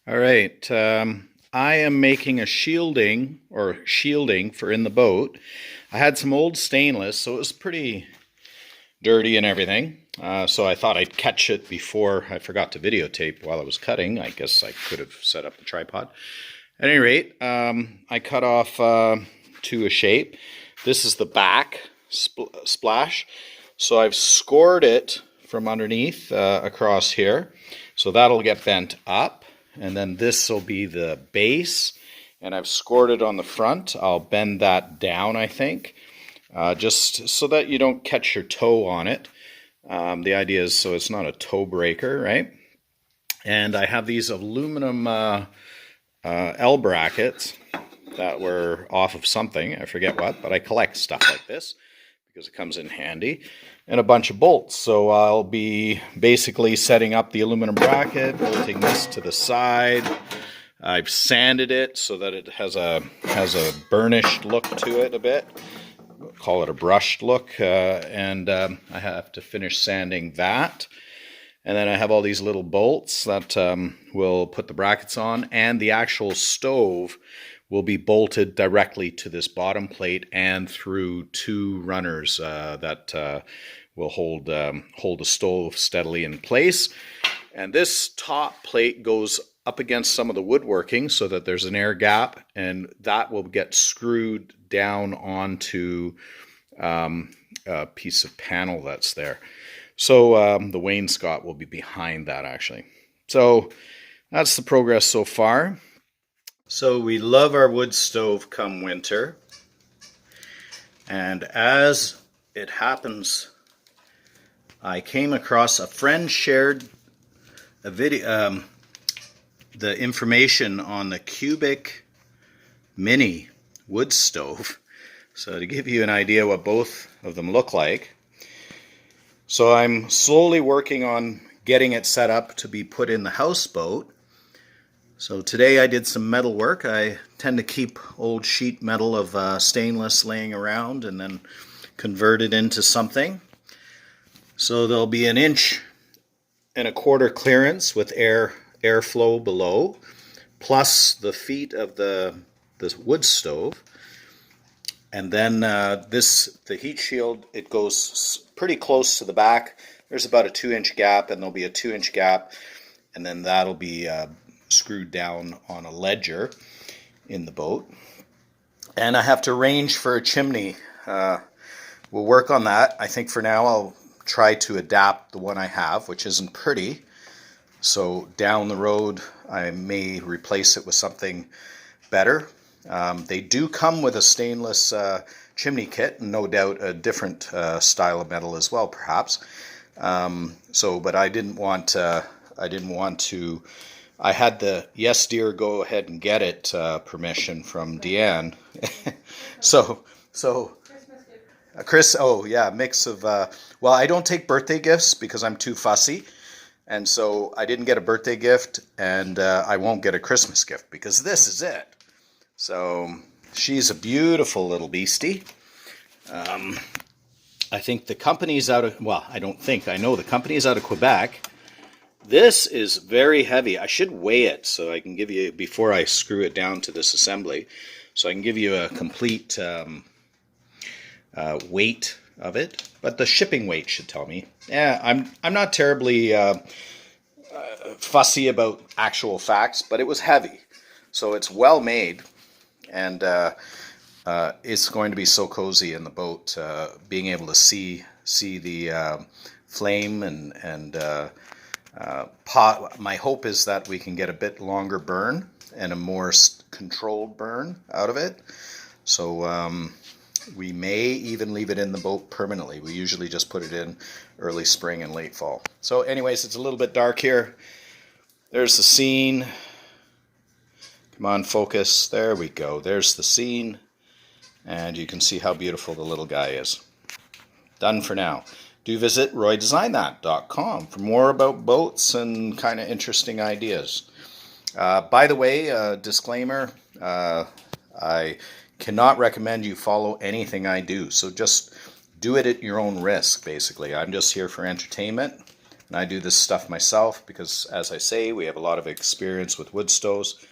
All right. I am making a shielding for in the boat. I had some old stainless, so it was pretty dirty and everything. So I thought I'd catch it before I forgot to videotape while I was cutting. I guess I could have set up the tripod. At any rate, I cut off to a shape. This is the back splash. So I've scored it from underneath across here. So that'll get bent up. And then this will be the base. And I've scored it on the front. I'll bend that down, I think, just so that you don't catch your toe on it. The idea is so it's not a toe breaker, right? And I have these aluminum L brackets that were off of something. I forget what, but I collect stuff like this because it comes in handy. And a bunch of bolts. So I'll be basically setting up the aluminum bracket, bolting this to the side. I've sanded it so that it has a burnished look to it a bit. Call it a brushed look. And I have to finish sanding that. And then I have all these little bolts that will put the brackets on, and the actual stove will be bolted directly to this bottom plate and through two runners that will hold the stove steadily in place. And this top plate goes up against some of the woodworking so that there's an air gap, and that will get screwed down onto a piece of panel that's there. So the wainscot will be behind that, actually. So that's the progress so far. So we love our wood stove come winter. And as it happens, I came across a friend shared a video, the information on the cubic mini wood stove. So to give you an idea what both of them look like. So I'm slowly working on getting it set up to be put in the houseboat. So today I did some metal work. I tend to keep old sheet metal of stainless laying around and then convert it into something. So there'll be 1.25 inches clearance with airflow below, plus the feet of the wood stove. And then the heat shield, it goes pretty close to the back. There's about a 2-inch gap, and there'll be a 2-inch gap, and then that'll be screwed down on a ledger in the boat. And I have to arrange for a chimney. We'll work on that. I think for now I'll try to adapt the one I have, which isn't pretty. So down the road I may replace it with something better. They do come with a stainless chimney kit, and no doubt a different style of metal as well, perhaps. But I didn't want to. I had the yes dear go ahead and get it permission from Deanne. so Chris, oh yeah, mix of. Well, I don't take birthday gifts because I'm too fussy. And so I didn't get a birthday gift, and I won't get a Christmas gift because this is it. So she's a beautiful little beastie. I think the company's out of, well, I don't think, I know the company's out of Quebec. This is very heavy. I should weigh it so I can give you, before I screw it down to this assembly, so I can give you a complete weight of it. But the shipping weight should tell me. Yeah, I'm not terribly fussy about actual facts, but it was heavy. So it's well made. And it's going to be so cozy in the boat, being able to see the flame and pot. My hope is that we can get a bit longer burn and a more controlled burn out of it. So we may even leave it in the boat permanently. We usually just put it in early spring and late fall. So anyways, it's a little bit dark here. There's the scene. Come on, focus. There we go. There's the scene. And you can see how beautiful the little guy is. Done for now. Do visit roydesignthat.com for more about boats and kind of interesting ideas. By the way, disclaimer, I cannot recommend you follow anything I do. So just do it at your own risk, basically. I'm just here for entertainment. And I do this stuff myself because, as I say, we have a lot of experience with wood stoves.